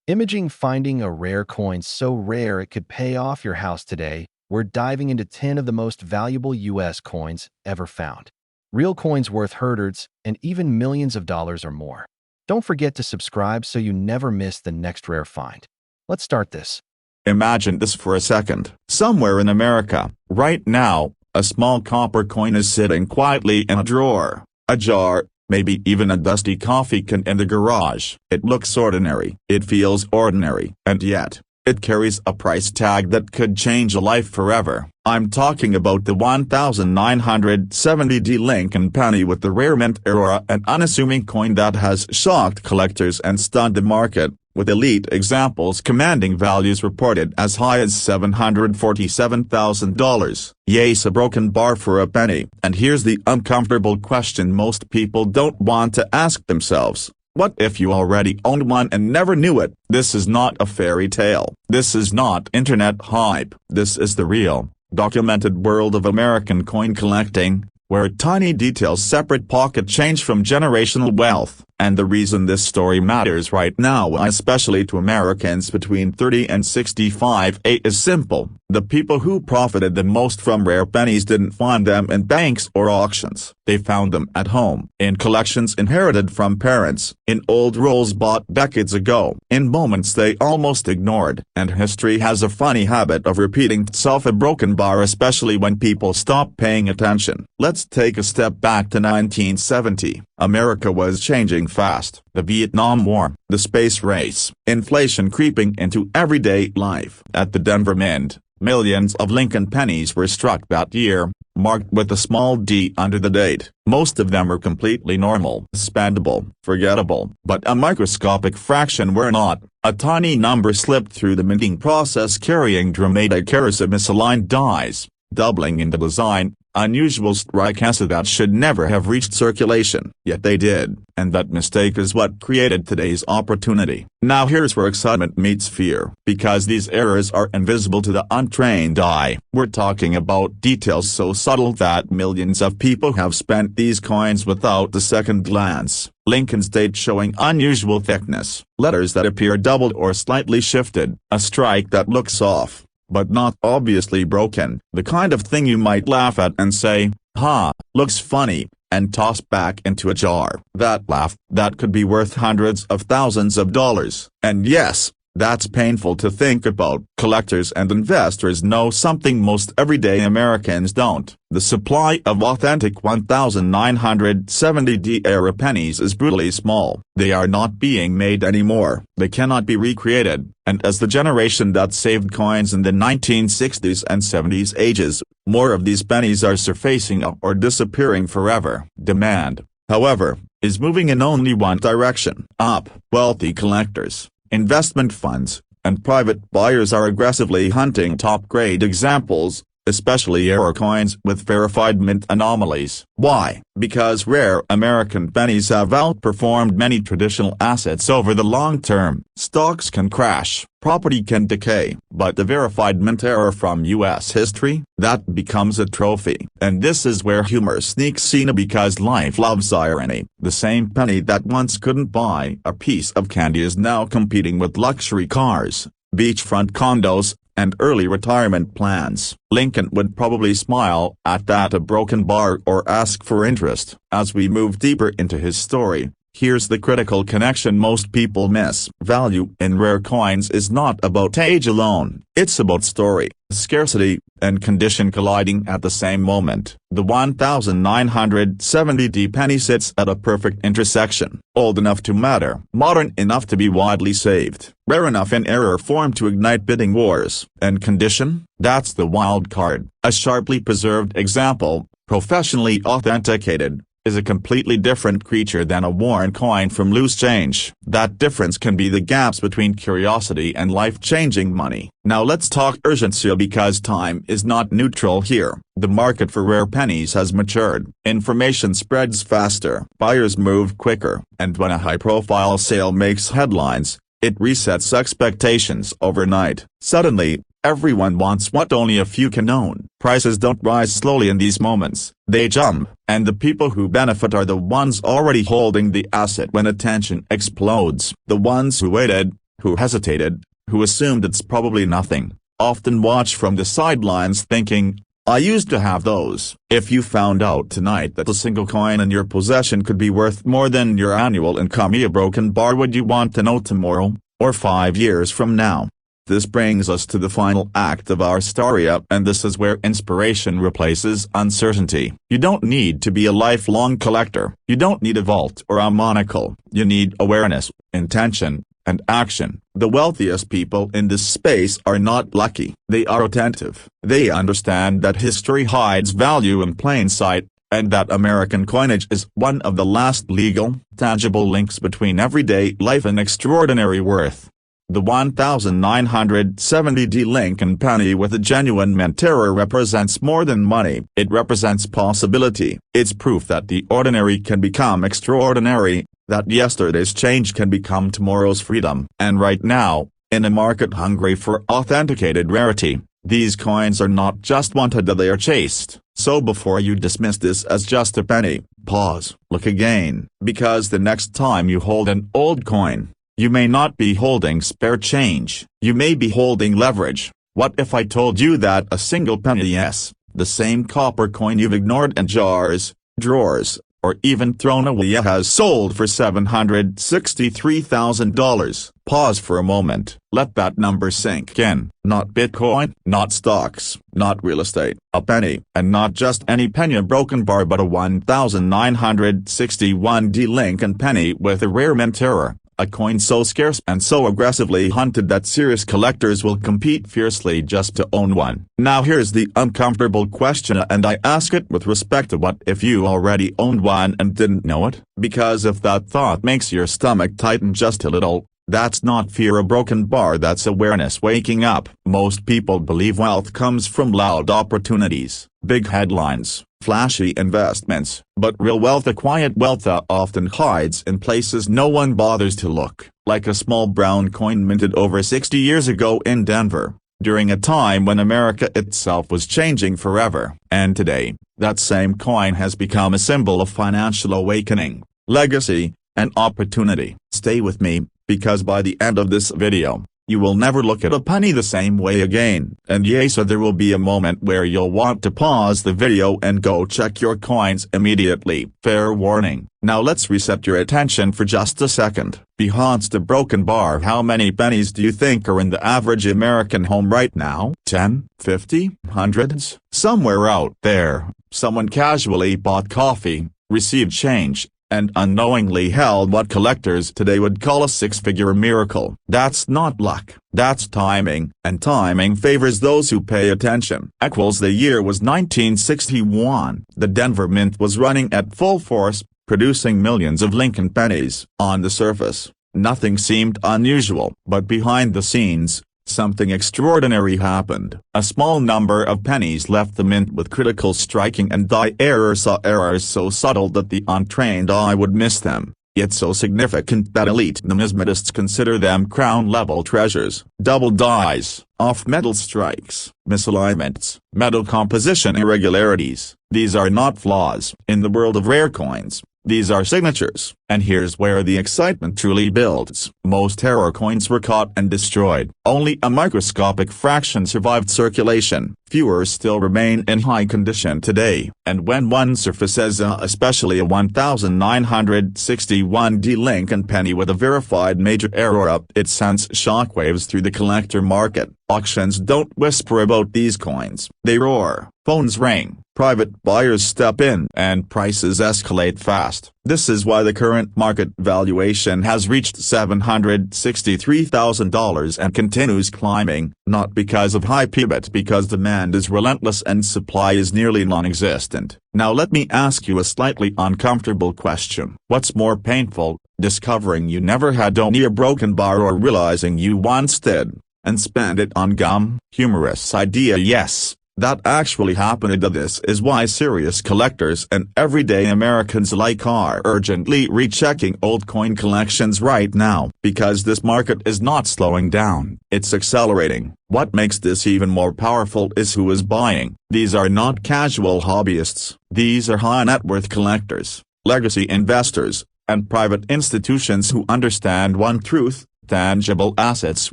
Imaging finding a rare coin so rare it could pay off your house today, we're diving into 10 of the most valuable US coins ever found. Real coins worth hundreds and even millions of dollars or more. Don't forget to subscribe so you never miss the next rare find. Let's start this. Imagine this for a second. Somewhere in America, right now, a small copper coin is sitting quietly in a drawer, a jar, maybe even a dusty coffee can in the garage. It looks ordinary, it feels ordinary, and yet, it carries a price tag that could change a life forever. I'm talking about the 1970 Lincoln penny with the rare mint era, an unassuming coin that has shocked collectors and stunned the market, with elite examples commanding values reported as high as $747,000. Yes, a broken bar for a penny. And here's the uncomfortable question most people don't want to ask themselves. What if you already owned one and never knew it? This is not a fairy tale. This is not internet hype. This is the real, documented world of American coin collecting, where tiny details separate pocket change from generational wealth. And the reason this story matters right now, especially to Americans between 30 and 65, is simple. The people who profited the most from rare pennies didn't find them in banks or auctions. They found them at home, in collections inherited from parents, in old rolls bought decades ago, in moments they almost ignored. And history has a funny habit of repeating itself, a broken bar, especially when people stop paying attention. Let's take a step back to 1970. America was changing fast. The Vietnam War, the space race, inflation creeping into everyday life. At the Denver Mint, millions of Lincoln pennies were struck that year, marked with a small D under the date. Most of them were completely normal, spendable, forgettable, but a microscopic fraction were not. A tiny number slipped through the minting process carrying dramatic errors of misaligned dies, doubling in the design, unusual strike acid that should never have reached circulation. Yet they did, and that mistake is what created today's opportunity. Now here's where excitement meets fear, because these errors are invisible to the untrained eye. We're talking about details so subtle that millions of people have spent these coins without a second glance. Lincoln's date showing unusual thickness, letters that appear doubled or slightly shifted, a strike that looks off, but not obviously broken, the kind of thing you might laugh at and say, "Ha, looks funny," and toss back into a jar. That laugh, that could be worth hundreds of thousands of dollars. And yes, that's painful to think about. Collectors and investors know something most everyday Americans don't. The supply of authentic 1970 era pennies is brutally small. They are not being made anymore. They cannot be recreated. And as the generation that saved coins in the 1960s and 70s ages, more of these pennies are surfacing or disappearing forever. Demand, however, is moving in only one direction, up. Wealthy collectors, investment funds, and private buyers are aggressively hunting top-grade examples, especially rare coins with verified mint anomalies. Why? Because rare American pennies have outperformed many traditional assets over the long term. Stocks can crash, property can decay, but the verified mint error from U.S. history, that becomes a trophy. And this is where humor sneaks in, because life loves irony. The same penny that once couldn't buy a piece of candy is now competing with luxury cars, beachfront condos, and early retirement plans. Lincoln would probably smile at that a broken bar or ask for interest. As we move deeper into his story, here's the critical connection most people miss. Value in rare coins is not about age alone. It's about story, scarcity, and condition colliding at the same moment. The 1970 penny sits at a perfect intersection. Old enough to matter, modern enough to be widely saved, rare enough in error form to ignite bidding wars. And condition? That's the wild card. A sharply preserved example, professionally authenticated, is a completely different creature than a worn coin from loose change. That difference can be the gaps between curiosity and life-changing money. Now let's talk urgency, because time is not neutral here. The market for rare pennies has matured. Information spreads faster, buyers move quicker, and when a high-profile sale makes headlines, it resets expectations overnight. Suddenly, everyone wants what only a few can own. Prices don't rise slowly in these moments, they jump, and the people who benefit are the ones already holding the asset when attention explodes. The ones who waited, who hesitated, who assumed it's probably nothing, often watch from the sidelines thinking, I used to have those. If you found out tonight that a single coin in your possession could be worth more than your annual income, a broken bar, would you want to know tomorrow, or 5 years from now? This brings us to the final act of our story, and this is where inspiration replaces uncertainty. You don't need to be a lifelong collector. You don't need a vault or a monocle. You need awareness, intention, and action. The wealthiest people in this space are not lucky. They are attentive. They understand that history hides value in plain sight, and that American coinage is one of the last legal, tangible links between everyday life and extraordinary worth. The 1970 Lincoln penny with a genuine mint error represents more than money. It represents possibility. It's proof that the ordinary can become extraordinary, that yesterday's change can become tomorrow's freedom. And right now, in a market hungry for authenticated rarity, these coins are not just wanted, they are chased. So before you dismiss this as just a penny, pause, look again, because the next time you hold an old coin, you may not be holding spare change. You may be holding leverage. What if I told you that a single penny, yes, the same copper coin you've ignored in jars, drawers, or even thrown away, has sold for $763,000? Pause for a moment. Let that number sink in. Not Bitcoin, not stocks, not real estate. A penny, and not just any penny, a broken bar, but a 1961 Lincoln penny with a rare mint error. A coin so scarce and so aggressively hunted that serious collectors will compete fiercely just to own one. Now here's the uncomfortable question, and I ask it with respect to what if you already owned one and didn't know it? Because if that thought makes your stomach tighten just a little, that's not fear a broken bar, that's awareness waking up. Most people believe wealth comes from loud opportunities, big headlines, flashy investments, but real wealth, a quiet wealth, often hides in places no one bothers to look, like a small brown coin minted over 60 years ago in Denver, during a time when America itself was changing forever. And today, that same coin has become a symbol of financial awakening, legacy, and opportunity. Stay with me, because by the end of this video, you will never look at a penny the same way again. And yes, so there will be a moment where you'll want to pause the video and go check your coins immediately. Fair warning. Now let's reset your attention for just a second. Behind the broken bar, how many pennies do you think are in the average American home right now? 10, 50, hundreds? Somewhere out there, someone casually bought coffee, received change, and unknowingly held what collectors today would call a six-figure miracle. That's not luck, that's timing, and timing favors those who pay attention. The year was 1961. The Denver Mint was running at full force, producing millions of Lincoln pennies. On the surface, nothing seemed unusual, but behind the scenes, something extraordinary happened. A small number of pennies left the mint with critical striking and die errors so subtle that the untrained eye would miss them, yet so significant that elite numismatists consider them crown-level treasures. Double dies, off-metal strikes, misalignments, metal composition irregularities. These are not flaws. In the world of rare coins, these are signatures. And here's where the excitement truly builds. Most error coins were caught and destroyed. Only a microscopic fraction survived circulation. Fewer still remain in high condition today. And when one surfaces, especially a 1961 Lincoln penny with a verified major error, it sends shockwaves through the collector market. Auctions don't whisper about these coins. They roar. Phones ring. Private buyers step in, and prices escalate fast. This is why the current market valuation has reached $763,000 and continues climbing, not because of hype but because demand is relentless and supply is nearly non-existent. Now let me ask you a slightly uncomfortable question. What's more painful, discovering you never had only a broken bar, or realizing you once did, and spent it on gum? Humorous idea, yes. That actually happened. This is why serious collectors and everyday Americans alike are urgently rechecking old coin collections right now. Because this market is not slowing down, it's accelerating. What makes this even more powerful is who is buying. These are not casual hobbyists. These are high net worth collectors, legacy investors, and private institutions who understand one truth: Tangible assets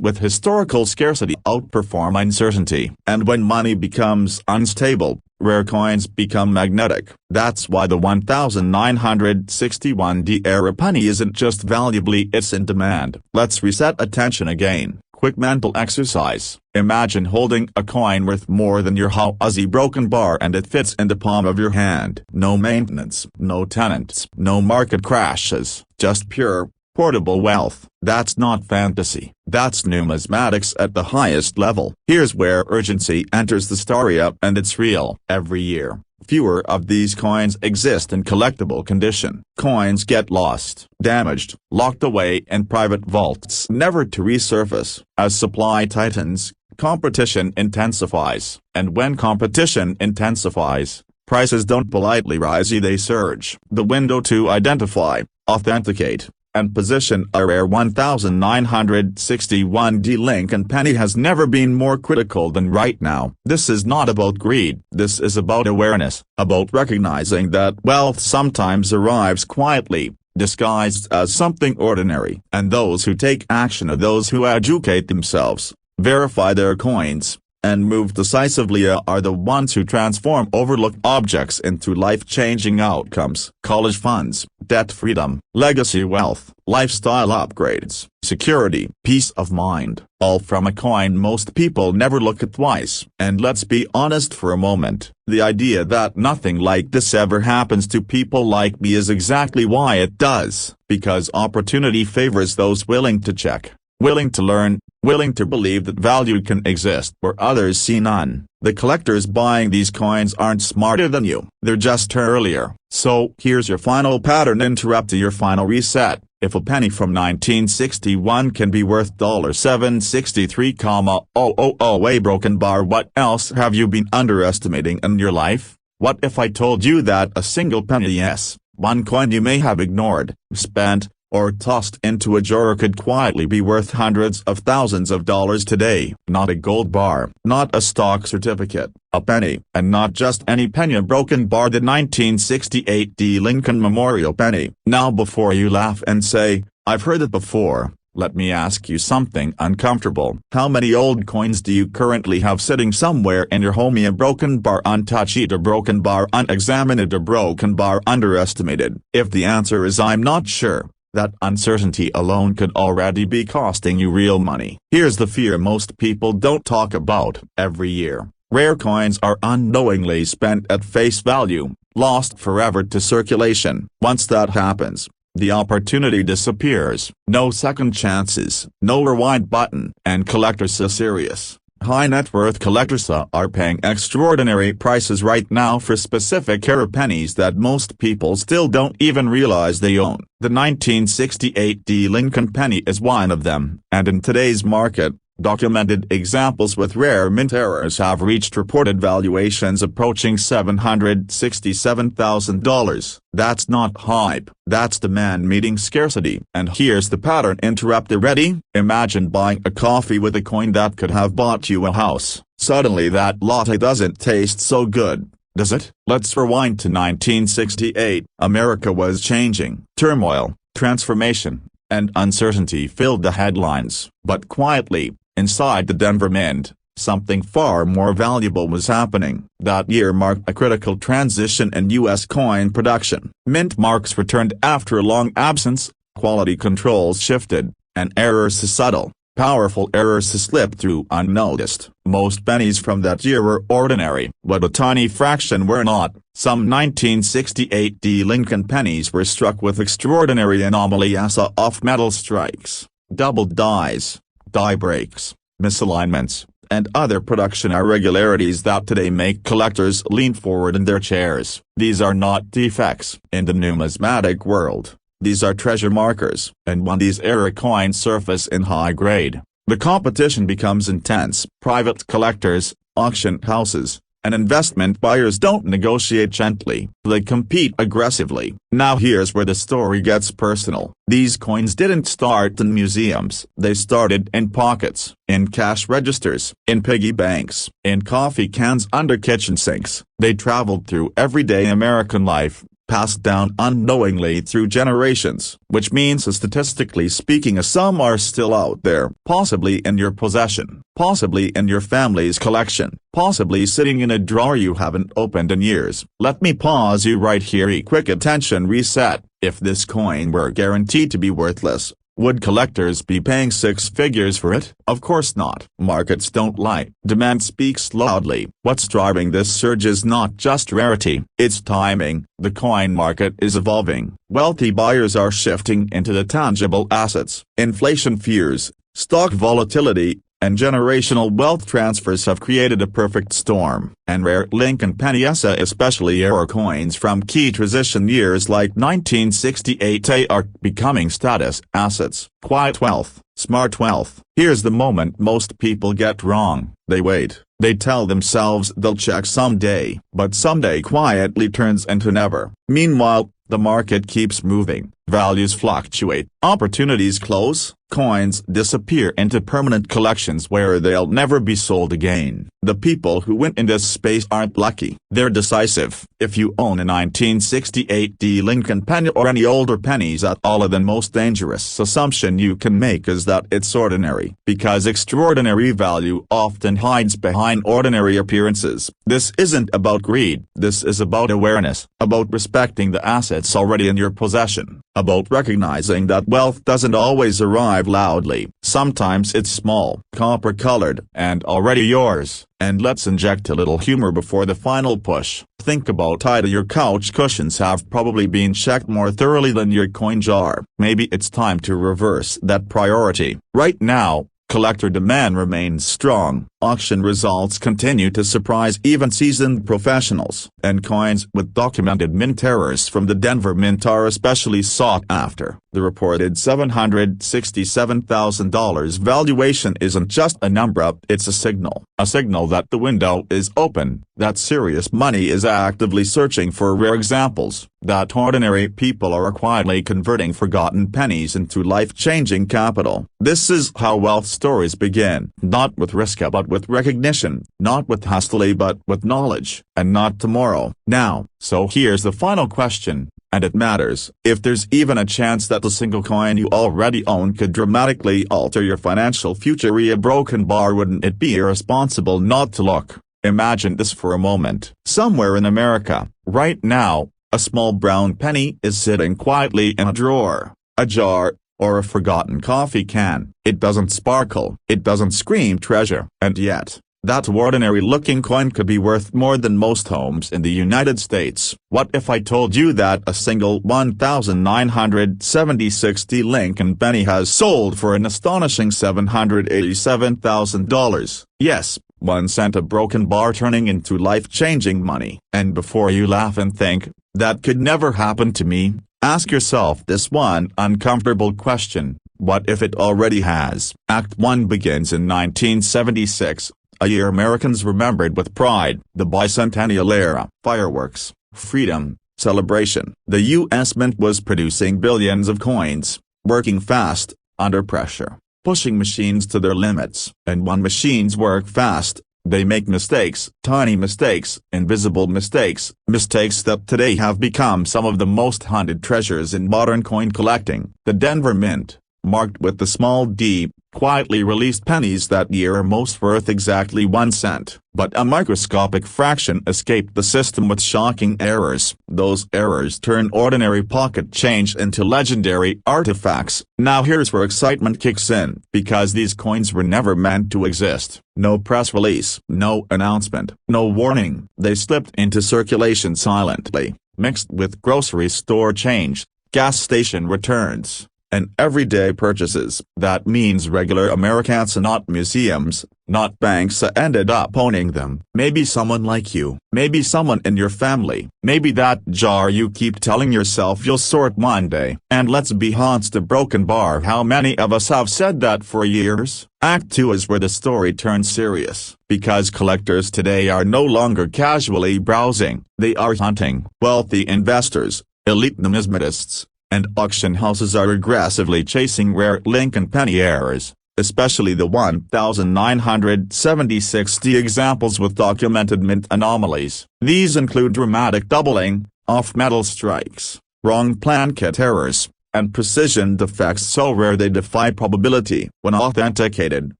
with historical scarcity outperform uncertainty. And when money becomes unstable, rare coins become magnetic. That's why the 1961 era penny isn't just valuable, it's in demand. Let's reset attention again. Quick mental exercise. Imagine holding a coin worth more than your Aussie broken bar and it fits in the palm of your hand. No maintenance, no tenants, no market crashes, just pure, portable wealth. That's not fantasy. That's numismatics at the highest level. Here's where urgency enters the story, and it's real. Every year, fewer of these coins exist in collectible condition. Coins get lost, damaged, locked away in private vaults, never to resurface. As supply tightens, competition intensifies. And when competition intensifies, prices don't politely rise, they surge. The window to identify, authenticate, and position a rare 1961 Lincoln penny has never been more critical than right now. This is not about greed. This is about awareness, about recognizing that wealth sometimes arrives quietly, disguised as something ordinary. And those who take action are those who educate themselves, verify their coins, and move decisively are the ones who transform overlooked objects into life-changing outcomes. College funds, debt freedom, legacy wealth, lifestyle upgrades, security, peace of mind, all from a coin most people never look at twice. And let's be honest for a moment, the idea that nothing like this ever happens to people like me is exactly why it does. Because opportunity favors those willing to check, willing to learn, willing to believe that value can exist where others see none. The collectors buying these coins aren't smarter than you, they're just earlier. So here's your final pattern interrupt, your final reset. If a penny from 1961 can be worth $763,000 a broken bar, what else have you been underestimating in your life? What if I told you that a single penny, yes, one coin you may have ignored, spent, or tossed into a drawer could quietly be worth hundreds of thousands of dollars today? Not a gold bar, not a stock certificate, a penny, and not just any penny, a broken bar, the 1968 Lincoln Memorial penny. Now before you laugh and say, "I've heard it before," let me ask you something uncomfortable. How many old coins do you currently have sitting somewhere in your home? A broken bar untouched, a broken bar unexamined, a broken bar underestimated? If the answer is I'm not sure, that uncertainty alone could already be costing you real money. Here's the fear most people don't talk about. Every year, rare coins are unknowingly spent at face value, lost forever to circulation. Once that happens, the opportunity disappears. No second chances, no rewind button. And collectors are serious. High net worth collectors are paying extraordinary prices right now for specific era pennies that most people still don't even realize they own. The 1968 Lincoln penny is one of them, and in today's market, documented examples with rare mint errors have reached reported valuations approaching $767,000. That's not hype, that's demand meeting scarcity. And here's the pattern interrupt. Ready? Imagine buying a coffee with a coin that could have bought you a house. Suddenly that latte doesn't taste so good, does it? Let's rewind to 1968. America was changing. Turmoil, transformation, and uncertainty filled the headlines. But quietly, inside the Denver Mint, something far more valuable was happening. That year marked a critical transition in U.S. coin production. Mint marks returned after a long absence, quality controls shifted, and errors, subtle, powerful errors, slipped through unnoticed. Most pennies from that year were ordinary, but a tiny fraction were not. Some 1968 Lincoln pennies were struck with extraordinary anomalies: off-metal strikes, doubled dies, die breaks, misalignments, and other production irregularities that today make collectors lean forward in their chairs. These are not defects. In the numismatic world, these are treasure markers. And when these era coins surface in high grade, the competition becomes intense. Private collectors, auction houses, and investment buyers don't negotiate gently, they compete aggressively. Now here's where the story gets personal. These coins didn't start in museums, they started in pockets, in cash registers, in piggy banks, in coffee cans under kitchen sinks. They traveled through everyday American life, passed down unknowingly through generations, which means statistically speaking some are still out there, possibly in your possession, possibly in your family's collection, possibly sitting in a drawer you haven't opened in years. Let me pause you right here. A quick attention reset. If this coin were guaranteed to be worthless, would collectors be paying six figures for it? Of course not. Markets don't lie. Demand speaks loudly. What's driving this surge is not just rarity, it's timing. The coin market is evolving. Wealthy buyers are shifting into the tangible assets. Inflation fears, stock volatility, and generational wealth transfers have created a perfect storm. And rare Lincoln pennies, especially era coins from key transition years like 1968, are becoming status assets. Quiet wealth, smart wealth. Here's the moment most people get wrong. They wait. They tell themselves they'll check someday, but someday quietly turns into never. Meanwhile, the market keeps moving, values fluctuate, opportunities close, coins disappear into permanent collections where they'll never be sold again. The people who win in this space aren't lucky, they're decisive. If you own a 1968 Lincoln penny or any older pennies at all, the most dangerous assumption you can make is that it's ordinary, because extraordinary value often hides behind ordinary appearances. This isn't about greed, this is about awareness, about respecting the assets already in your possession, about recognizing that wealth doesn't always arrive loudly. Sometimes it's small, copper-colored, and already yours. And let's inject a little humor before the final push. Think about either your couch cushions have probably been checked more thoroughly than your coin jar. Maybe it's time to reverse that priority. Right now, collector demand remains strong. Auction results continue to surprise even seasoned professionals, and coins with documented mint errors from the Denver Mint are especially sought after. The reported $767,000 valuation isn't just a number, it's a signal that the window is open, that serious money is actively searching for rare examples, that ordinary people are quietly converting forgotten pennies into life-changing capital. This is how wealth stories begin, not with risk but with recognition, not with hostility but with knowledge, and not tomorrow, now. So here's the final question, and it matters. If there's even a chance that the single coin you already own could dramatically alter your financial future, a broken bar, wouldn't it be irresponsible not to look? Imagine this for a moment. Somewhere in America, right now, a small brown penny is sitting quietly in a drawer, a jar, or a forgotten coffee can. It doesn't sparkle, it doesn't scream treasure, and yet, that ordinary-looking coin could be worth more than most homes in the United States. What if I told you that a single 1976 Lincoln penny has sold for an astonishing $787,000? Yes, 1 cent, a broken bar turning into life-changing money. And before you laugh and think, that could never happen to me, ask yourself this one uncomfortable question: what if it already has? Act 1 begins in 1976, a year Americans remembered with pride, the bicentennial era. Fireworks, freedom, celebration. The U.S. Mint was producing billions of coins, working fast, under pressure, pushing machines to their limits. And when machines work fast, they make mistakes, tiny mistakes, invisible mistakes, mistakes that today have become some of the most hunted treasures in modern coin collecting. The Denver Mint, marked with the small d, quietly released pennies that year most worth exactly 1 cent. But a microscopic fraction escaped the system with shocking errors. Those errors turn ordinary pocket change into legendary artifacts. Now here's where excitement kicks in, because these coins were never meant to exist. No press release, no announcement, no warning. They slipped into circulation silently, mixed with grocery store change, gas station returns, and everyday purchases. That means regular Americans, not museums, not banks, ended up owning them. Maybe someone like you, maybe someone in your family, maybe that jar you keep telling yourself you'll sort one day. And let's be honest, a broken bar. How many of us have said that for years? Act 2 is where the story turns serious, because collectors today are no longer casually browsing, they are hunting. Wealthy investors, elite numismatists, and auction houses are aggressively chasing rare Lincoln penny errors, especially the 1976 examples with documented mint anomalies. These include dramatic doubling, off-metal strikes, wrong planchet errors, and precision defects so rare they defy probability. When authenticated,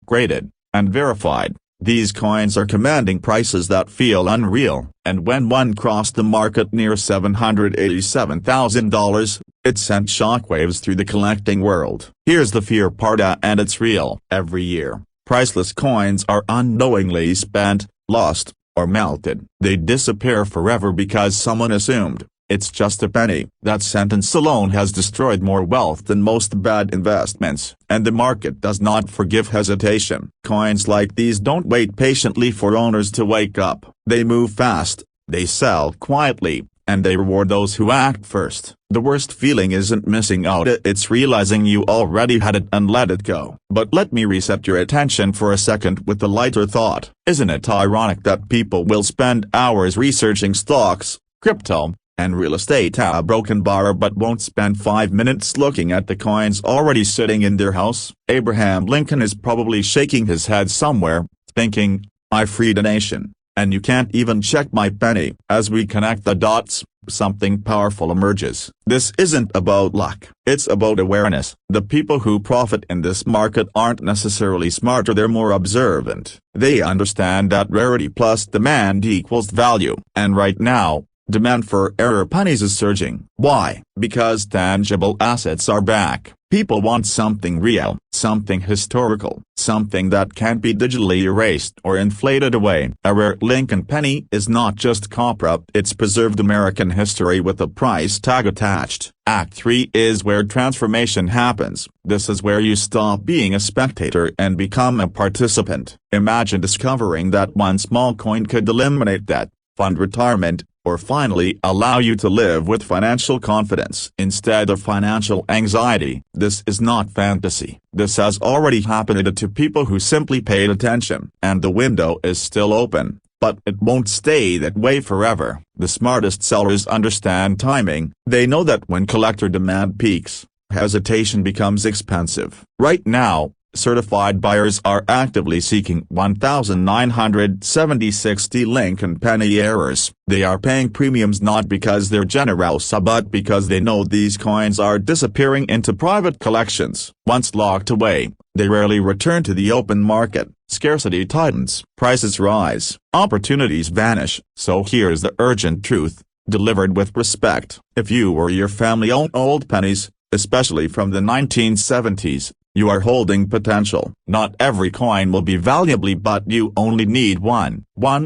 graded, and verified, these coins are commanding prices that feel unreal, and when one crossed the market near $787,000, it sent shockwaves through the collecting world. Here's the fear part, and it's real. Every year, priceless coins are unknowingly spent, lost, or melted. They disappear forever because someone assumed it's just a penny. That sentence alone has destroyed more wealth than most bad investments, and the market does not forgive hesitation. Coins like these don't wait patiently for owners to wake up. They move fast, they sell quietly, and they reward those who act first. The worst feeling isn't missing out, it's realizing you already had it and let it go. But let me reset your attention for a second with a lighter thought. Isn't it ironic that people will spend hours researching stocks, crypto, and real estate a broken bar but won't spend 5 minutes looking at the coins already sitting in their house? Abraham Lincoln is probably shaking his head somewhere, thinking, I freed a nation, and you can't even check my penny. As we connect the dots, something powerful emerges. This isn't about luck, it's about awareness. The people who profit in this market aren't necessarily smarter, they're more observant. They understand that rarity plus demand equals value, and right now, demand for rare pennies is surging. Why? Because tangible assets are back. People want something real, something historical, something that can't be digitally erased or inflated away. A rare Lincoln penny is not just copper, it's preserved American history with a price tag attached. Act 3 is where transformation happens. This is where you stop being a spectator and become a participant. Imagine discovering that one small coin could eliminate debt, fund retirement, or finally allow you to live with financial confidence instead of financial anxiety. This is not fantasy. This has already happened to people who simply paid attention. And the window is still open, but it won't stay that way forever. The smartest sellers understand timing. They know that when collector demand peaks, hesitation becomes expensive. Right now, certified buyers are actively seeking 1,976 Lincoln penny errors. They are paying premiums not because they're generous but because they know these coins are disappearing into private collections. Once locked away, they rarely return to the open market. Scarcity tightens, prices rise, opportunities vanish. So here's the urgent truth, delivered with respect. If you or your family own old pennies, especially from the 1970s, you are holding potential. Not every coin will be valuable, but you only need one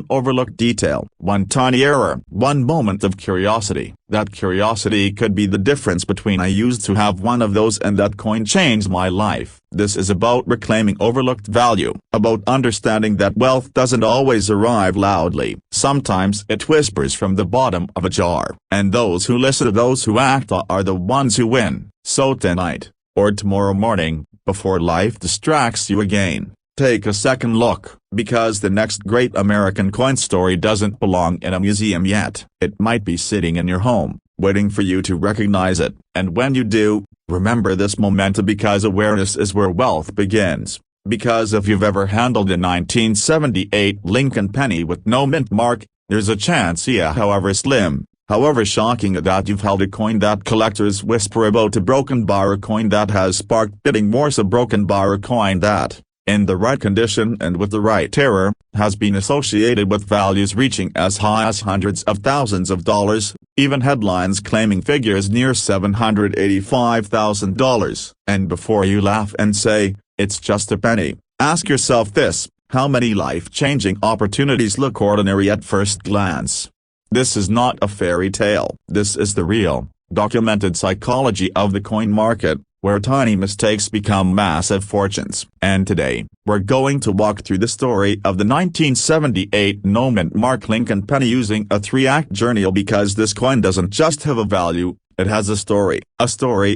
overlooked detail, one tiny error, one moment of curiosity. That curiosity could be the difference between I used to have one of those and that coin changed my life. This is about reclaiming overlooked value, about understanding that wealth doesn't always arrive loudly. Sometimes it whispers from the bottom of a jar, and those who listen to those who act are the ones who win. So tonight, or tomorrow morning, before life distracts you again, take a second look, because the next great American coin story doesn't belong in a museum yet. It might be sitting in your home, waiting for you to recognize it. And when you do, remember this moment, because awareness is where wealth begins. Because if you've ever handled a 1978 Lincoln penny with no mint mark, there's a chance, however slim, however shocking, that you've held a coin that collectors whisper about, a broken bar, a coin that has sparked bidding wars, a broken bar, a coin that, in the right condition and with the right error, has been associated with values reaching as high as hundreds of thousands of dollars, even headlines claiming figures near $785,000. And before you laugh and say, it's just a penny, ask yourself this: how many life-changing opportunities look ordinary at first glance? This is not a fairy tale. This is the real, documented psychology of the coin market, where tiny mistakes become massive fortunes. And today, we're going to walk through the story of the 1978 no mint mark Lincoln penny using a 3-act journey, because this coin doesn't just have a value, it has a story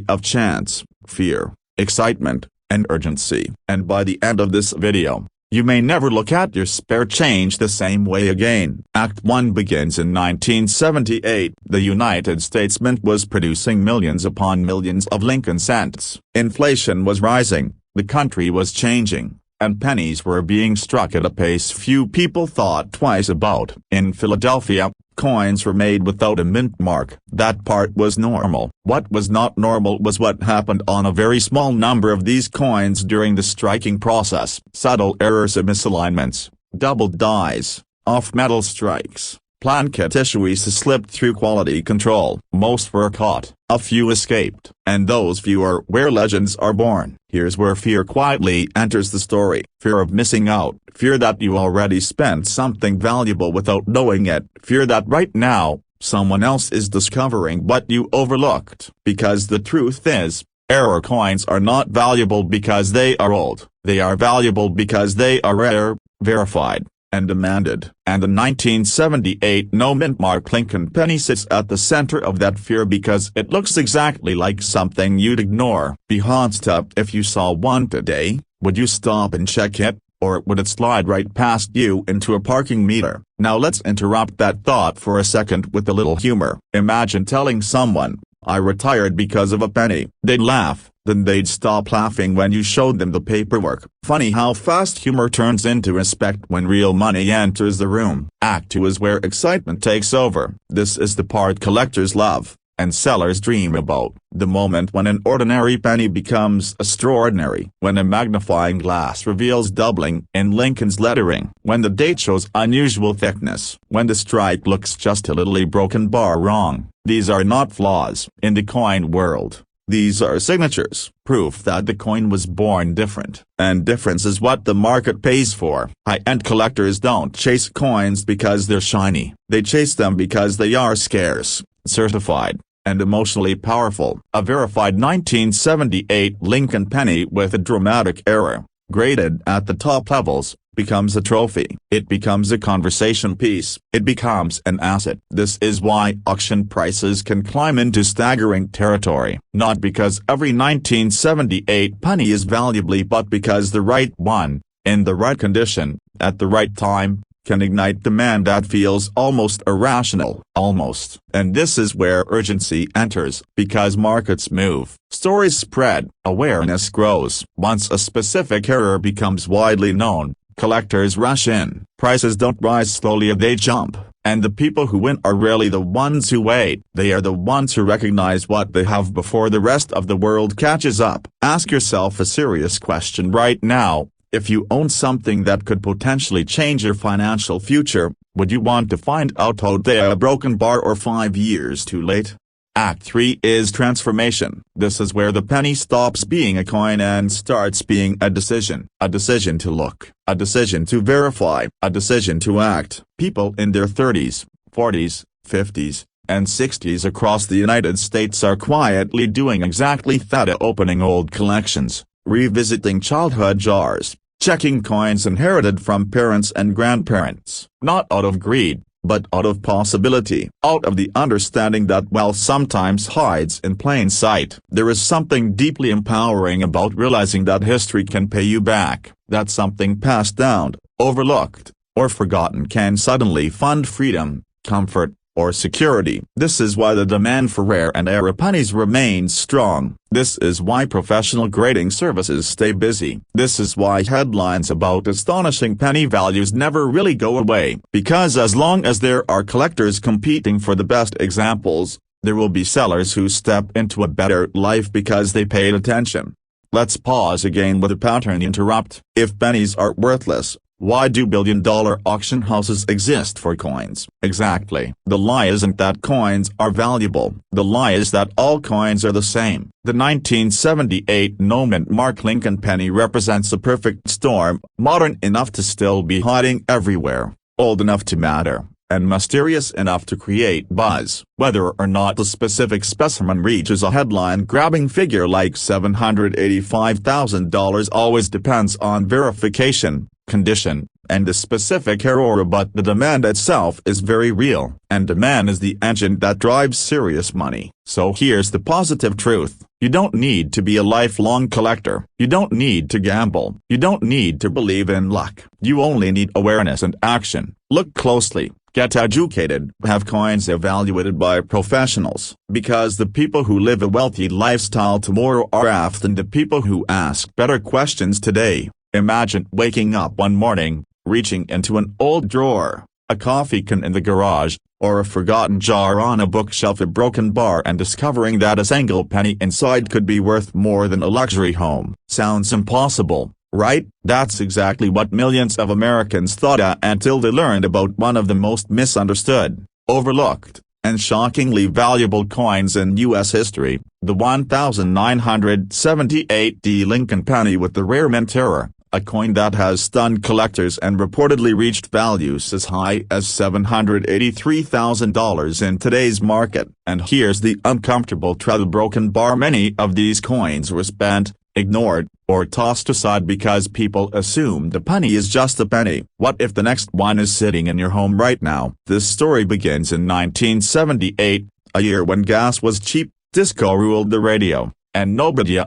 of chance, fear, excitement, and urgency. And by the end of this video, you may never look at your spare change the same way again. Act 1 begins in 1978. The United States Mint was producing millions upon millions of Lincoln cents. Inflation was rising, the country was changing, and pennies were being struck at a pace few people thought twice about. In Philadelphia, coins were made without a mint mark. That part was normal. What was not normal was what happened on a very small number of these coins during the striking process. Subtle errors of misalignments, doubled dies, off-metal strikes, planchet issues slipped through quality control. Most were caught, a few escaped, and those few are where legends are born. Here's where fear quietly enters the story. Fear of missing out, fear that you already spent something valuable without knowing it, fear that right now, someone else is discovering what you overlooked. Because the truth is, error coins are not valuable because they are old, they are valuable because they are rare, verified, and demanded. And the 1978 no-mint mark Lincoln penny sits at the center of that fear because it looks exactly like something you'd ignore. Be hot-stuffed if you saw one today. Would you stop and check it, or would it slide right past you into a parking meter? Now let's interrupt that thought for a second with a little humor. Imagine telling someone, "I retired because of a penny." They'd laugh. Then they'd stop laughing when you showed them the paperwork. Funny how fast humor turns into respect when real money enters the room. Act 2 is where excitement takes over. This is the part collectors love, and sellers dream about. The moment when an ordinary penny becomes extraordinary. When a magnifying glass reveals doubling in Lincoln's lettering. When the date shows unusual thickness. When the strike looks just a little broken bar wrong. These are not flaws in the coin world. These are signatures, proof that the coin was born different. And difference is what the market pays for. High-end collectors don't chase coins because they're shiny. They chase them because they are scarce, certified, and emotionally powerful. A verified 1978 Lincoln penny with a dramatic error, graded at the top levels, becomes a trophy. It becomes a conversation piece. It becomes an asset. This is why auction prices can climb into staggering territory. Not because every 1978 penny is valuable, but because the right one, in the right condition, at the right time, can ignite demand that feels almost irrational. Almost. And this is where urgency enters, because markets move, stories spread, awareness grows. Once a specific error becomes widely known, collectors rush in. Prices don't rise slowly, they jump. And the people who win are rarely the ones who wait. They are the ones who recognize what they have before the rest of the world catches up. Ask yourself a serious question right now. If you own something that could potentially change your financial future, would you want to find out today a broken bar or 5 years too late? Act 3 is transformation. This is where the penny stops being a coin and starts being a decision. A decision to look, a decision to verify, a decision to act. People in their 30s, 40s, 50s, and 60s across the United States are quietly doing exactly that, opening old collections, revisiting childhood jars, checking coins inherited from parents and grandparents, not out of greed, but out of possibility, out of the understanding that wealth sometimes hides in plain sight. There is something deeply empowering about realizing that history can pay you back, that something passed down, overlooked, or forgotten can suddenly fund freedom, comfort, or security. This is why the demand for rare and era pennies remains strong. This is why professional grading services stay busy. This is why headlines about astonishing penny values never really go away. Because as long as there are collectors competing for the best examples, there will be sellers who step into a better life because they paid attention. Let's pause again with a pattern interrupt. If pennies are worthless, why do billion-dollar auction houses exist for coins? Exactly. The lie isn't that coins are valuable. The lie is that all coins are the same. The 1978 no-mint mark Lincoln penny represents a perfect storm, modern enough to still be hiding everywhere, old enough to matter, and mysterious enough to create buzz. Whether or not the specific specimen reaches a headline-grabbing figure like $785,000 always depends on verification, condition, and the specific error, but the demand itself is very real. And demand is the engine that drives serious money. So here's the positive truth. You don't need to be a lifelong collector. You don't need to gamble. You don't need to believe in luck. You only need awareness and action. Look closely. Get educated. Have coins evaluated by professionals. Because the people who live a wealthy lifestyle tomorrow are often the people who ask better questions today. Imagine waking up one morning, reaching into an old drawer, a coffee can in the garage, or a forgotten jar on a bookshelf, a broken bar, and discovering that a single penny inside could be worth more than a luxury home. Sounds impossible, right? That's exactly what millions of Americans thought until they learned about one of the most misunderstood, overlooked, and shockingly valuable coins in U.S. history, the 1978 Lincoln penny with the rare mint error, a coin that has stunned collectors and reportedly reached values as high as $783,000 in today's market. And here's the uncomfortable truth: broken bar. Many of these coins were spent, ignored, or tossed aside because people assumed the penny is just a penny. What if the next one is sitting in your home right now? This story begins in 1978, a year when gas was cheap, disco ruled the radio, and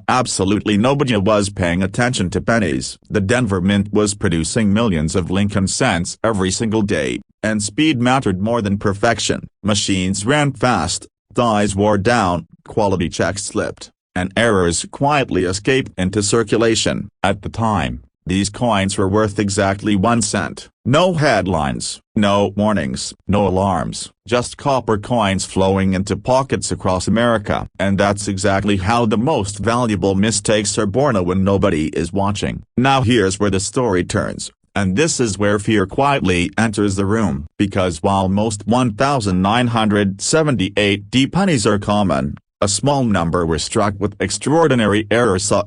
absolutely nobody was paying attention to pennies. The Denver Mint was producing millions of Lincoln cents every single day, and speed mattered more than perfection. Machines ran fast, dies wore down, quality checks slipped, and errors quietly escaped into circulation. At the time, these coins were worth exactly 1 cent. No headlines, no warnings, no alarms, just copper coins flowing into pockets across America. And that's exactly how the most valuable mistakes are born when nobody is watching. Now here's where the story turns, and this is where fear quietly enters the room. Because while most 1978 pennies are common, a small number were struck with extraordinary errors so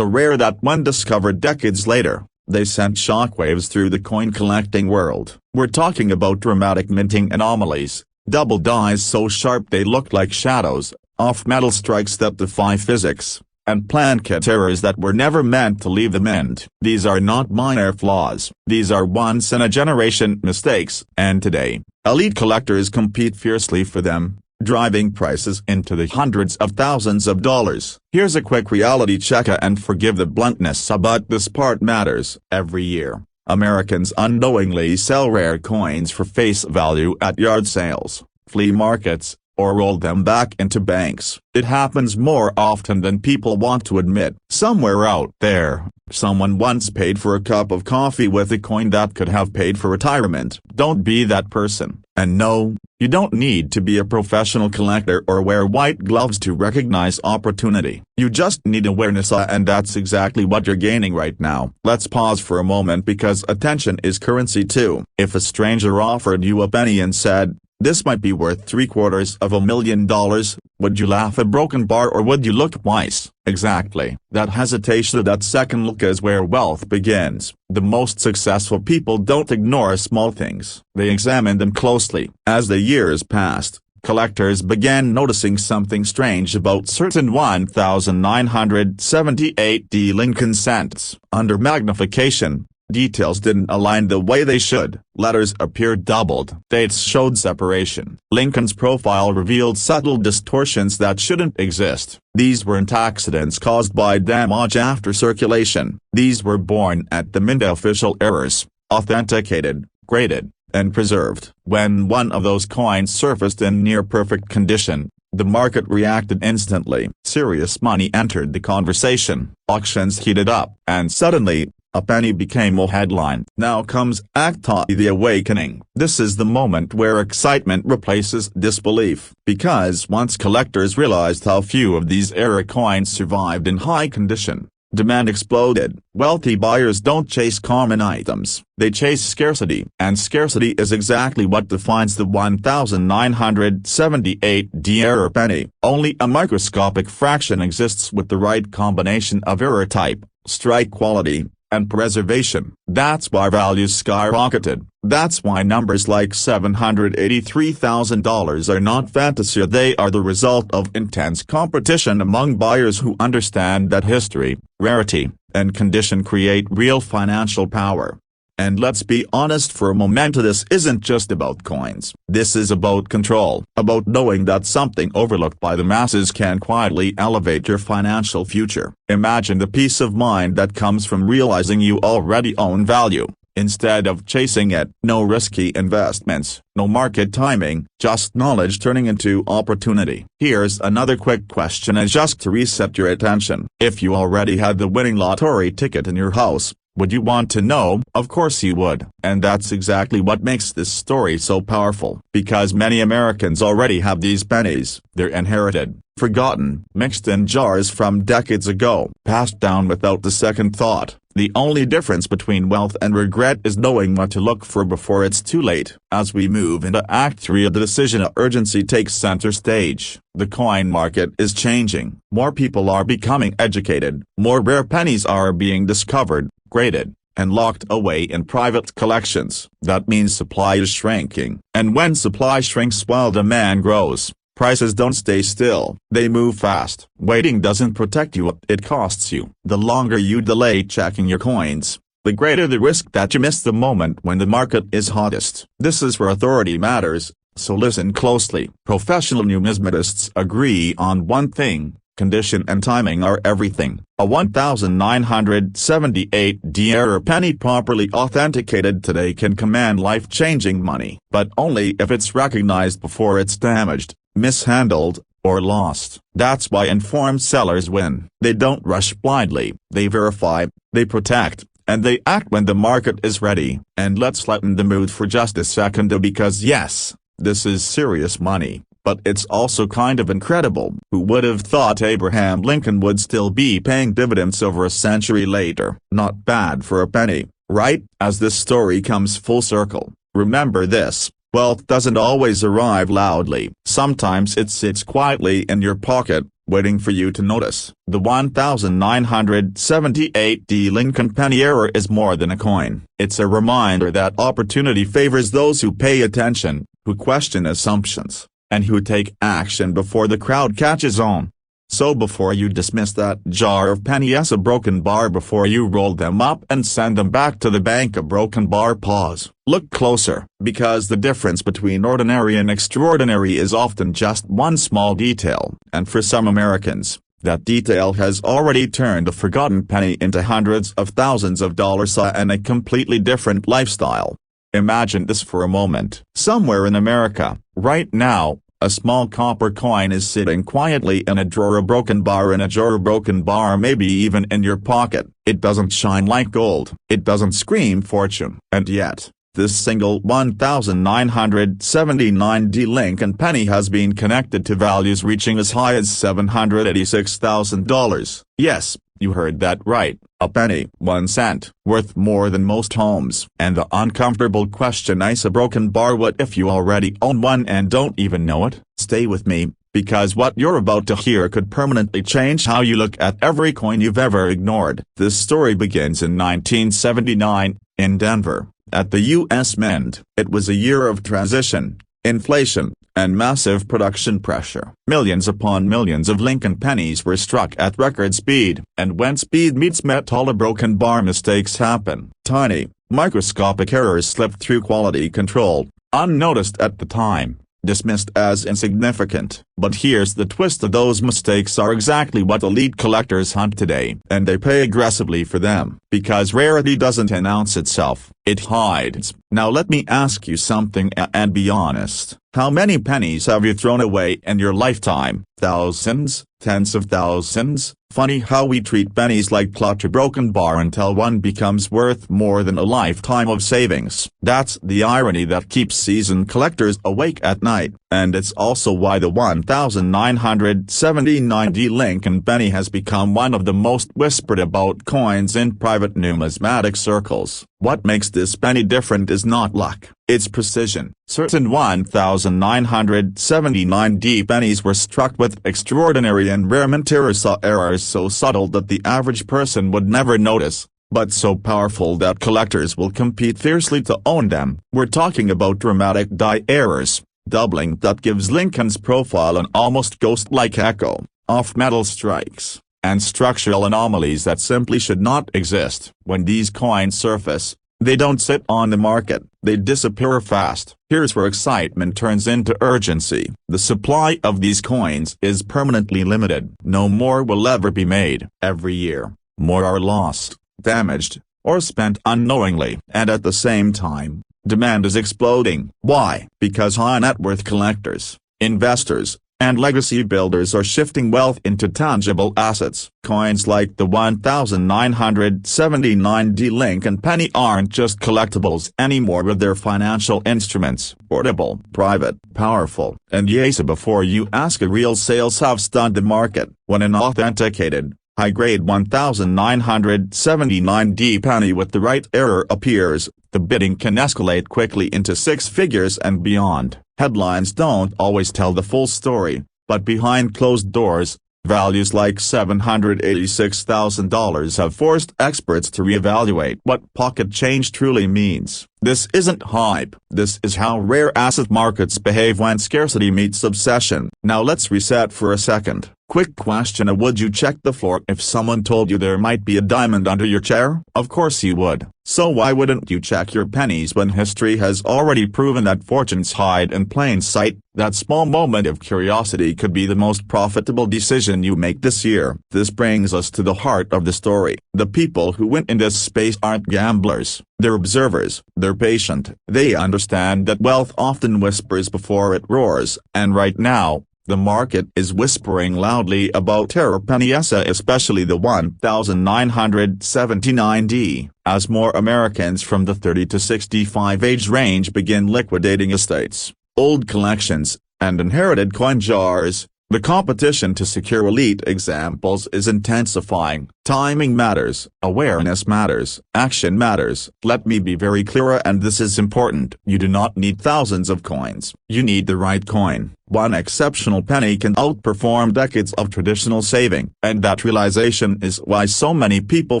rare that when discovered decades later, they sent shockwaves through the coin collecting world. We're talking about dramatic minting anomalies, double dies so sharp they look like shadows, off-metal strikes that defy physics, and planchet errors that were never meant to leave the mint. These are not minor flaws, these are once-in-a-generation mistakes, and today, elite collectors compete fiercely for them, driving prices into the hundreds of thousands of dollars. Here's a quick reality check, and forgive the bluntness, but this part matters. Every year, Americans unknowingly sell rare coins for face value at yard sales, flea markets, or roll them back into banks. It happens more often than people want to admit. Somewhere out there, someone once paid for a cup of coffee with a coin that could have paid for retirement. Don't be that person. And no, you don't need to be a professional collector or wear white gloves to recognize opportunity. You just need awareness, and that's exactly what you're gaining right now. Let's pause for a moment, because attention is currency too. If a stranger offered you a penny and said, "This might be worth $750,000, would you laugh a broken bar, or would you look twice? Exactly. That hesitation, that second look, is where wealth begins. The most successful people don't ignore small things. They examine them closely. As the years passed, collectors began noticing something strange about certain 1978 Lincoln cents. Under magnification, details didn't align the way they should. Letters appeared doubled. Dates showed separation. Lincoln's profile revealed subtle distortions that shouldn't exist. These weren't accidents caused by damage after circulation. These were born at the mint official errors, authenticated, graded, and preserved. When one of those coins surfaced in near-perfect condition, the market reacted instantly. Serious money entered the conversation. Auctions heated up, and suddenly, a penny became a headline. Now comes Act the awakening. This is the moment where excitement replaces disbelief. Because once collectors realized how few of these era coins survived in high condition, demand exploded. Wealthy buyers don't chase common items, they chase scarcity. And scarcity is exactly what defines the 1978 era penny. Only a microscopic fraction exists with the right combination of error type, strike quality, and preservation. That's why values skyrocketed. That's why numbers like $783,000 are not fantasy. They are the result of intense competition among buyers who understand that history, rarity, and condition create real financial power. And let's be honest for a moment, this isn't just about coins. This is about control, about knowing that something overlooked by the masses can quietly elevate your financial future. Imagine the peace of mind that comes from realizing you already own value, instead of chasing it. No risky investments, no market timing, just knowledge turning into opportunity. Here's another quick question, and just to reset your attention. If you already had the winning lottery ticket in your house, Would you want to know? Of course you would. And that's exactly what makes this story so powerful. Because many Americans already have these pennies. They're inherited, forgotten, mixed in jars from decades ago, passed down without the second thought. The only difference between wealth and regret is knowing what to look for before it's too late. As we move into Act 3 of the decision, urgency takes center stage. The coin market is changing. More people are becoming educated. More rare pennies are being discovered, graded, and locked away in private collections. That means supply is shrinking. And when supply shrinks while demand grows, prices don't stay still, they move fast. Waiting doesn't protect you, it costs you. The longer you delay checking your coins, the greater the risk that you miss the moment when the market is hottest. This is where authority matters, so listen closely. Professional numismatists agree on one thing: condition and timing are everything. A 1978 error penny properly authenticated today can command life-changing money, but only if it's recognized before it's damaged, mishandled, or lost. That's why informed sellers win. They don't rush blindly, they verify, they protect, and they act when the market is ready. And let's lighten the mood for just a second, because yes, this is serious money, but it's also kind of incredible. Who would have thought Abraham Lincoln would still be paying dividends over a century later? Not bad for a penny, right? As this story comes full circle, remember this: wealth doesn't always arrive loudly. Sometimes it sits quietly in your pocket, waiting for you to notice. The 1978 Lincoln penny error is more than a coin. It's a reminder that opportunity favors those who pay attention, who question assumptions, and who take action before the crowd catches on. So before you dismiss that jar of pennies as a broken bar, before you roll them up and send them back to the bank a broken bar, pause. Look closer, because the difference between ordinary and extraordinary is often just one small detail. And for some Americans, that detail has already turned a forgotten penny into hundreds of thousands of dollars and a completely different lifestyle. Imagine this for a moment. Somewhere in America, right now, a small copper coin is sitting quietly in a drawer, a broken bar in a drawer, a broken bar maybe even in your pocket. It doesn't shine like gold. It doesn't scream fortune. And yet, this single 1979 Lincoln penny has been connected to values reaching as high as $786,000. Yes, you heard that right. A penny, 1 cent, worth more than most homes. And the uncomfortable question is a broken bar. What if you already own one and don't even know it? Stay with me, because what you're about to hear could permanently change how you look at every coin you've ever ignored. This story begins in 1979, in Denver, at the U.S. Mint. It was a year of transition, inflation, and massive production pressure. Millions upon millions of Lincoln pennies were struck at record speed, and when speed meets metal, a broken bar, mistakes happen. Tiny, microscopic errors slip through quality control, unnoticed at the time, dismissed as insignificant. But here's the twist: those mistakes are exactly what elite collectors hunt today, and they pay aggressively for them. Because rarity doesn't announce itself, it hides. Now let me ask you something and be honest. How many pennies have you thrown away in your lifetime? Thousands? Tens of thousands? Funny how we treat pennies like clutter broken bar until one becomes worth more than a lifetime of savings. That's the irony that keeps seasoned collectors awake at night, and it's also why the 1979 Lincoln penny has become one of the most whispered about coins in private numismatic circles. What makes this penny different is not luck, it's precision. Certain 1979 pennies were struck with extraordinary and rare material errors so subtle that the average person would never notice, but so powerful that collectors will compete fiercely to own them. We're talking about dramatic die errors, doubling that gives Lincoln's profile an almost ghost-like echo, off-metal strikes, and structural anomalies that simply should not exist. When these coins surface, they don't sit on the market, they disappear fast. Here's where excitement turns into urgency. The supply of these coins is permanently limited. No more will ever be made. Every year, more are lost, damaged, or spent unknowingly. And at the same time, demand is exploding. Why? Because high net worth collectors, investors, and legacy builders are shifting wealth into tangible assets. Coins like the 1979D Lincoln penny aren't just collectibles anymore, with their financial instruments, portable, private, powerful, and yes, before you ask, real sales have stunned the market. When an authenticated, high-grade 1979D penny with the right error appears, the bidding can escalate quickly into six figures and beyond. Headlines don't always tell the full story, but behind closed doors, values like $786,000 have forced experts to reevaluate what pocket change truly means. This isn't hype. This is how rare asset markets behave when scarcity meets obsession. Now let's reset for a second. Quick question: would you check the floor if someone told you there might be a diamond under your chair? Of course you would. So why wouldn't you check your pennies when history has already proven that fortunes hide in plain sight? That small moment of curiosity could be the most profitable decision you make this year. This brings us to the heart of the story. The people who win in this space aren't gamblers. They're observers. They're patient. They understand that wealth often whispers before it roars, and right now, the market is whispering loudly about terror pennies, especially the 1979D, as more Americans from the 30 to 65 age range begin liquidating estates, old collections, and inherited coin jars. The competition to secure elite examples is intensifying. Timing matters, awareness matters, action matters. Let me be very clear, and this is important. You do not need thousands of coins. You need the right coin. One exceptional penny can outperform decades of traditional saving, and that realization is why so many people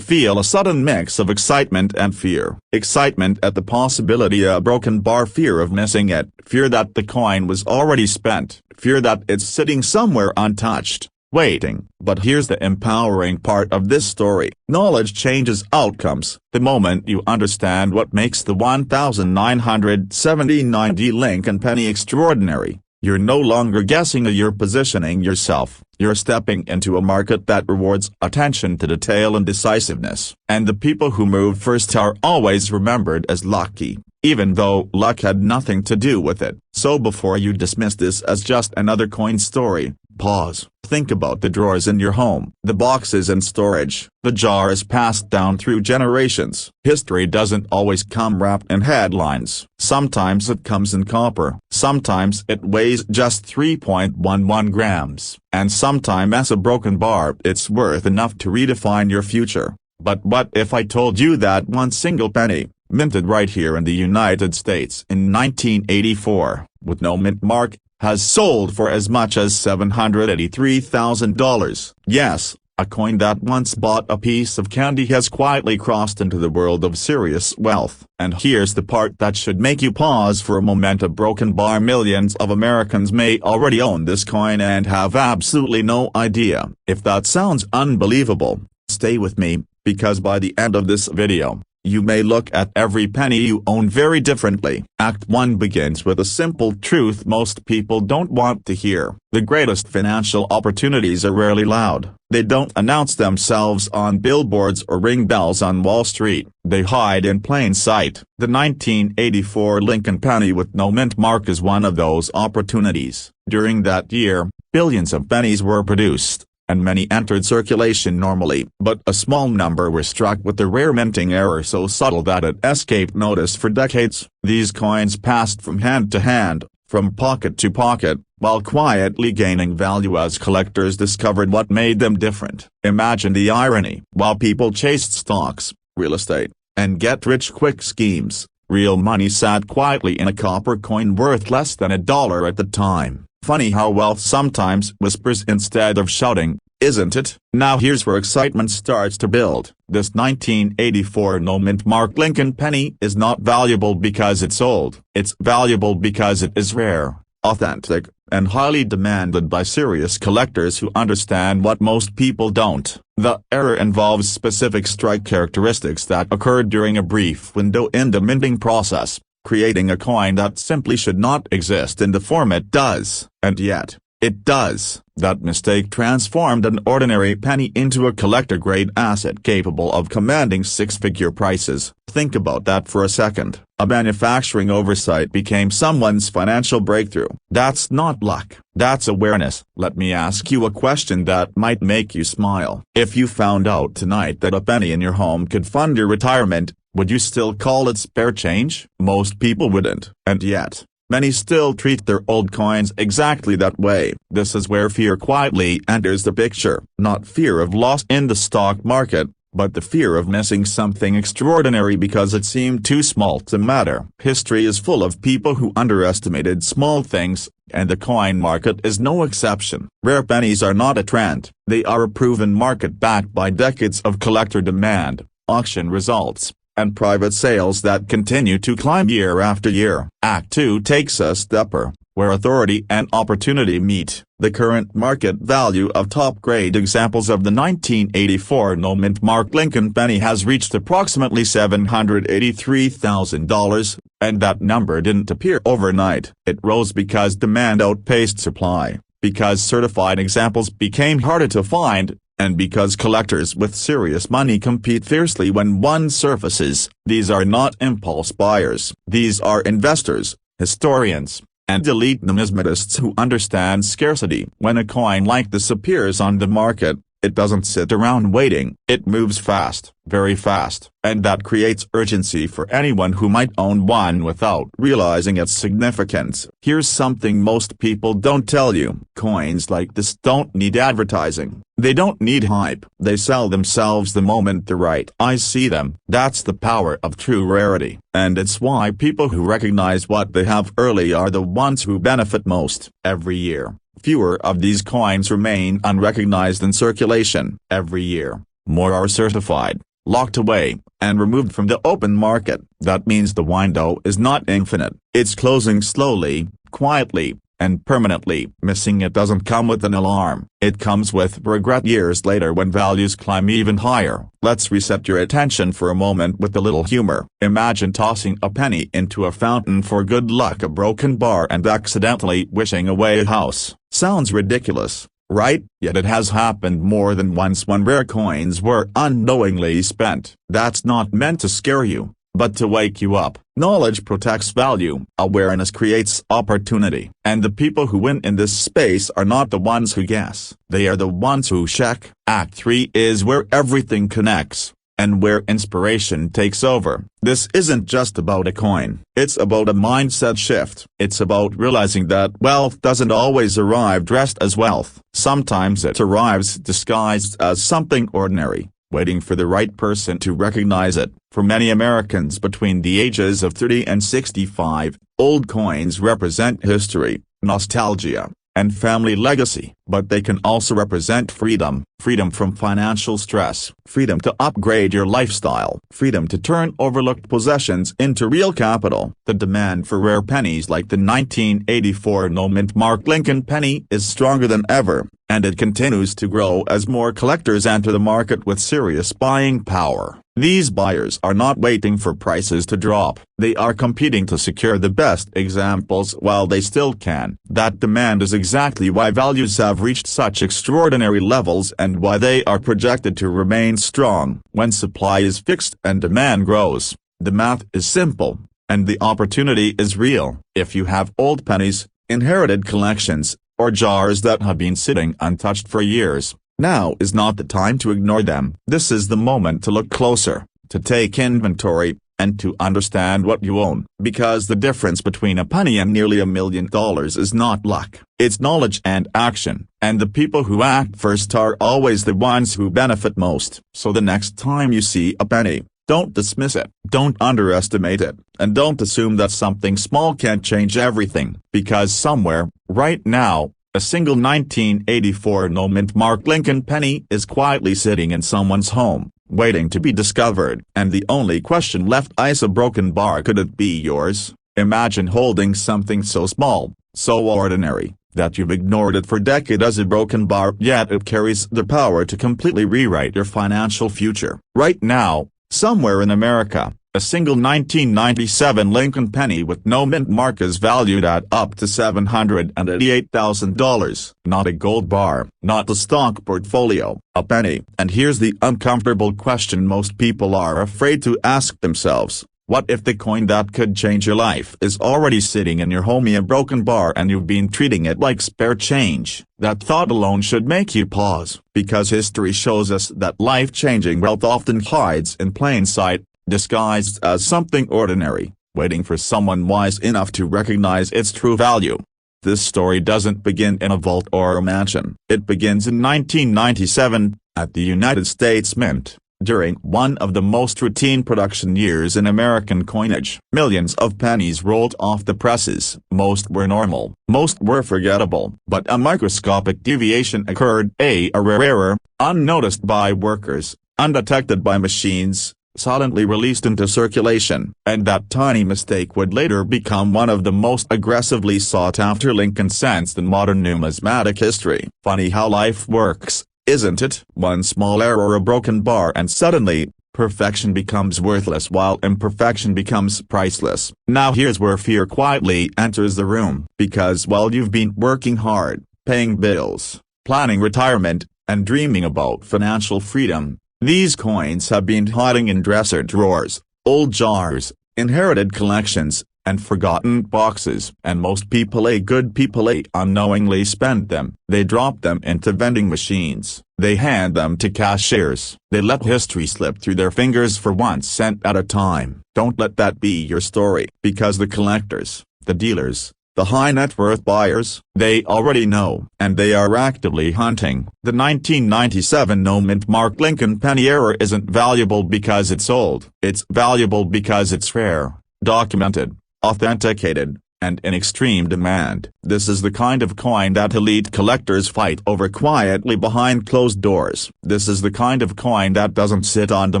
feel a sudden mix of excitement and fear. Excitement at the possibility of a broken bar, fear of missing it, fear that the coin was already spent, fear that it's sitting somewhere untouched, waiting. But here's the empowering part of this story. Knowledge changes outcomes. The moment you understand what makes the 1979D Lincoln penny extraordinary, you're no longer guessing, you're positioning yourself. You're stepping into a market that rewards attention to detail and decisiveness. And the people who move first are always remembered as lucky, even though luck had nothing to do with it. So before you dismiss this as just another coin story, pause. Think about the drawers in your home, the boxes in storage, the jars passed down through generations. History doesn't always come wrapped in headlines. Sometimes it comes in copper, sometimes it weighs just 3.11 grams, and sometimes as a broken bar it's worth enough to redefine your future. But what if I told you that one single penny, minted right here in the United States in 1984, with no mint mark, has sold for as much as $783,000. Yes, a coin that once bought a piece of candy has quietly crossed into the world of serious wealth. And here's the part that should make you pause for a moment. A broken bar. Millions of Americans may already own this coin and have absolutely no idea. If that sounds unbelievable, stay with me, because by the end of this video, you may look at every penny you own very differently. Act 1 begins with a simple truth most people don't want to hear. The greatest financial opportunities are rarely loud. They don't announce themselves on billboards or ring bells on Wall Street. They hide in plain sight. The 1984 Lincoln penny with no mint mark is one of those opportunities. During that year, billions of pennies were produced, and many entered circulation normally, but a small number were struck with the rare minting error so subtle that it escaped notice for decades. These coins passed from hand to hand, from pocket to pocket, while quietly gaining value as collectors discovered what made them different. Imagine the irony. While people chased stocks, real estate, and get-rich-quick schemes, real money sat quietly in a copper coin worth less than $1 at the time. Funny how wealth sometimes whispers instead of shouting, isn't it? Now here's where excitement starts to build. This 1984 no mint mark Lincoln penny is not valuable because it's old. It's valuable because it is rare, authentic, and highly demanded by serious collectors who understand what most people don't. The error involves specific strike characteristics that occurred during a brief window in the minting process, creating a coin that simply should not exist in the form it does. And yet, It does. That mistake transformed an ordinary penny into a collector-grade asset capable of commanding six-figure prices. Think about that for a second. A manufacturing oversight became someone's financial breakthrough. That's not luck. That's awareness. Let me ask you a question that might make you smile. If you found out tonight that a penny in your home could fund your retirement, would you still call it spare change? Most people wouldn't. And yet, many still treat their old coins exactly that way. This is where fear quietly enters the picture. Not fear of loss in the stock market, but the fear of missing something extraordinary because it seemed too small to matter. History is full of people who underestimated small things, and the coin market is no exception. Rare pennies are not a trend. They are a proven market backed by decades of collector demand, auction results, and private sales that continue to climb year after year. Act 2 takes us deeper, where authority and opportunity meet. The current market value of top-grade examples of the 1984 no-mint Mark Lincoln penny has reached approximately $783,000, and that number didn't appear overnight. It rose because demand outpaced supply, because certified examples became harder to find, and because collectors with serious money compete fiercely when one surfaces. These are not impulse buyers. These are investors, historians, and elite numismatists who understand scarcity. When a coin like this appears on the market, it doesn't sit around waiting. It moves fast, very fast, and that creates urgency for anyone who might own one without realizing its significance. Here's something most people don't tell you. Coins like this don't need advertising. They don't need hype. They sell themselves the moment the right eyes see them. That's the power of true rarity. And it's why people who recognize what they have early are the ones who benefit most. Every year, fewer of these coins remain unrecognized in circulation. Every year, more are certified, locked away, and removed from the open market. That means the window is not infinite. It's closing slowly, quietly, and permanently. Missing it doesn't come with an alarm. It comes with regret years later when values climb even higher. Let's reset your attention for a moment with a little humor. Imagine tossing a penny into a fountain for good luck, a broken bar, and accidentally wishing away a house. Sounds ridiculous, right? Yet it has happened more than once when rare coins were unknowingly spent. That's not meant to scare you, but to wake you up. Knowledge protects value. Awareness creates opportunity. And the people who win in this space are not the ones who guess. They are the ones who check. Act 3 is where everything connects, and where inspiration takes over. This isn't just about a coin. It's about a mindset shift. It's about realizing that wealth doesn't always arrive dressed as wealth. Sometimes it arrives disguised as something ordinary, waiting for the right person to recognize it. For many Americans between the ages of 30 and 65, old coins represent history, nostalgia, and family legacy. But they can also represent freedom. Freedom from financial stress. Freedom to upgrade your lifestyle. Freedom to turn overlooked possessions into real capital. The demand for rare pennies like the 1984 no-mint Mark Lincoln penny is stronger than ever, and it continues to grow as more collectors enter the market with serious buying power. These buyers are not waiting for prices to drop. They are competing to secure the best examples while they still can. That demand is exactly why values have reached such extraordinary levels and why they are projected to remain strong. When supply is fixed and demand grows, the math is simple, and the opportunity is real. If you have old pennies, inherited collections, or jars that have been sitting untouched for years, now is not the time to ignore them. This is the moment to look closer, to take inventory, and to understand what you own. Because the difference between a penny and nearly $1 million is not luck. It's knowledge and action. And the people who act first are always the ones who benefit most. So the next time you see a penny, don't dismiss it. Don't underestimate it. And don't assume that something small can change everything. Because somewhere, right now, a single 1984 no-mint Mark Lincoln penny is quietly sitting in someone's home, waiting to be discovered. And the only question left is a broken bar. Could it be yours? Imagine holding something so small, so ordinary, that you've ignored it for decades as a broken bar, yet it carries the power to completely rewrite your financial future. Right now, somewhere in America, A single 1997 Lincoln penny with no mint mark is valued at up to $788,000. Not a gold bar, not a stock portfolio, a penny. And here's the uncomfortable question most people are afraid to ask themselves. What if the coin that could change your life is already sitting in your home in a broken bar and you've been treating it like spare change? That thought alone should make you pause, because history shows us that life-changing wealth often hides in plain sight, disguised as something ordinary, waiting for someone wise enough to recognize its true value. This story doesn't begin in a vault or a mansion. It begins in 1997, at the United States Mint. During one of the most routine production years in American coinage, millions of pennies rolled off the presses. Most were normal, most were forgettable, but a microscopic deviation occurred, a rare error, unnoticed by workers, undetected by machines, silently released into circulation, and that tiny mistake would later become one of the most aggressively sought-after Lincoln cents in modern numismatic history. Funny how life works, isn't it? One small error or a broken bar and suddenly, perfection becomes worthless while imperfection becomes priceless. Now here's where fear quietly enters the room, because while you've been working hard, paying bills, planning retirement, and dreaming about financial freedom, these coins have been hiding in dresser drawers, old jars, inherited collections, and forgotten boxes. And most people, good people, unknowingly spend them. They drop them into vending machines. They hand them to cashiers. They let history slip through their fingers for 1 cent at a time. Don't let that be your story, because the collectors, the dealers, the high net worth buyers, they already know, and they are actively hunting. The 1997 no mint mark Lincoln penny error isn't valuable because it's old. It's valuable because it's rare, documented, authenticated, and in extreme demand. This is the kind of coin that elite collectors fight over quietly behind closed doors. This is the kind of coin that doesn't sit on the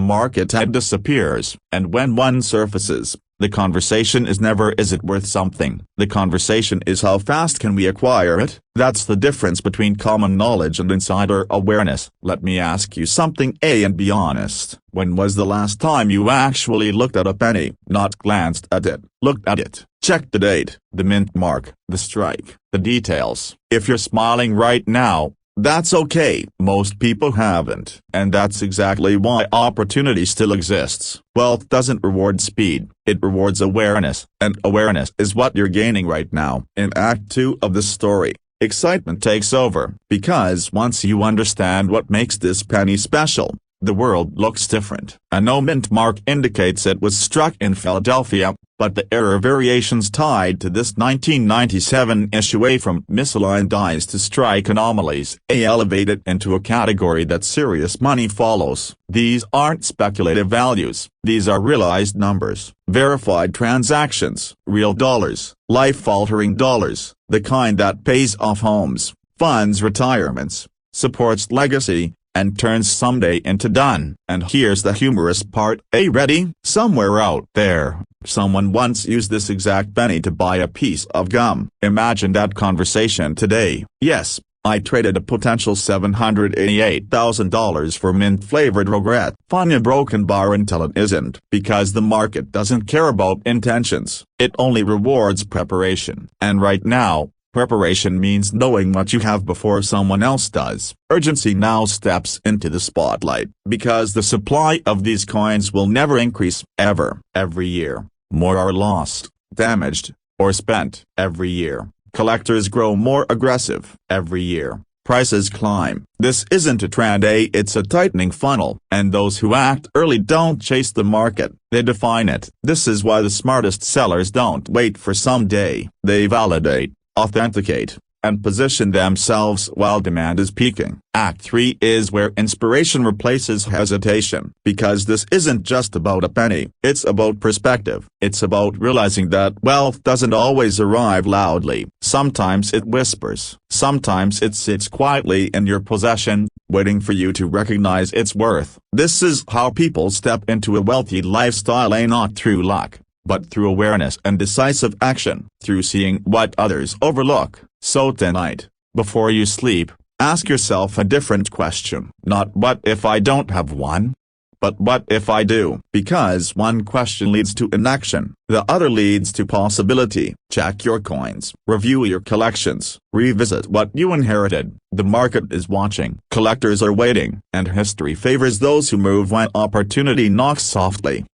market and disappears. And when one surfaces, the conversation is never "is it worth something?" The conversation is "how fast can we acquire it?" That's the difference between common knowledge and insider awareness. Let me ask you something, and be honest. When was the last time you actually looked at a penny? Not glanced at it. Looked at it. Checked the date, the mint mark, the strike, the details. If you're smiling right now, that's okay. Most people haven't. And that's exactly why opportunity still exists. Wealth doesn't reward speed, it rewards awareness. And awareness is what you're gaining right now. In Act 2 of the story, excitement takes over. Because once you understand what makes this penny special, the world looks different. A no mint mark indicates it was struck in Philadelphia, but the error variations tied to this 1997 issue from misaligned dies to strike anomalies elevate it into a category that serious money follows. These aren't speculative values, these are realized numbers, verified transactions, real dollars, life-altering dollars, the kind that pays off homes, funds retirements, supports legacy, and turns someday into done. And here's the humorous part, ready? Somewhere out there, someone once used this exact penny to buy a piece of gum. Imagine that conversation today. Yes, I traded a potential $788,000 for mint-flavored regret. Funny broken bar until it isn't. Because the market doesn't care about intentions, it only rewards preparation. And right now, preparation means knowing what you have before someone else does. Urgency now steps into the spotlight, because the supply of these coins will never increase, ever. Every year, more are lost, damaged, or spent. Every year, collectors grow more aggressive. Every year, prices climb. This isn't a trend, it's a tightening funnel. And those who act early don't chase the market, they define it. This is why the smartest sellers don't wait for someday. They validate, authenticate, and position themselves while demand is peaking. Act 3 is where inspiration replaces hesitation. Because this isn't just about a penny, it's about perspective. It's about realizing that wealth doesn't always arrive loudly. Sometimes it whispers. Sometimes it sits quietly in your possession, waiting for you to recognize its worth. This is how people step into a wealthy lifestyle, not through luck, but through awareness and decisive action, through seeing what others overlook. So tonight, before you sleep, ask yourself a different question. Not "what if I don't have one?" But what if I do? Because one question leads to inaction, the other leads to possibility. Check your coins, review your collections, revisit what you inherited. The market is watching, collectors are waiting, and history favors those who move when opportunity knocks softly.